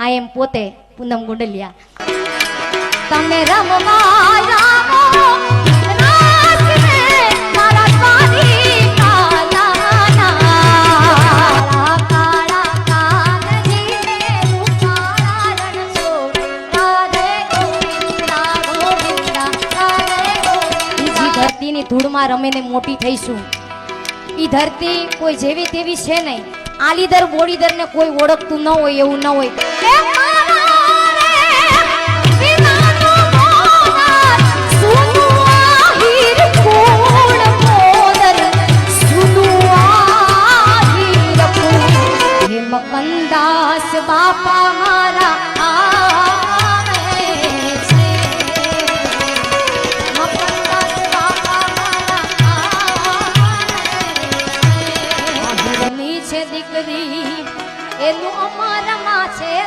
આ એમ પોતે પૂનમ ગુંડલિયા તમે રમવા રામો રાસ મે મારા સ્વામી કાલાના કાળા કાગજી ને મુકાળા રણસો રાધે ગોવિંદા ગોવિંદા રાધે ગોવિંદા ધરતીની ધૂળમાં રમીને મોટી થઈશું ઈ ધરતી કોઈ જેવી તેવી છે નહીં આલીદર બોડીદર ને કોઈ ઓળખતું ન હોય એવું ન હોય કંદાસ બાપા મારા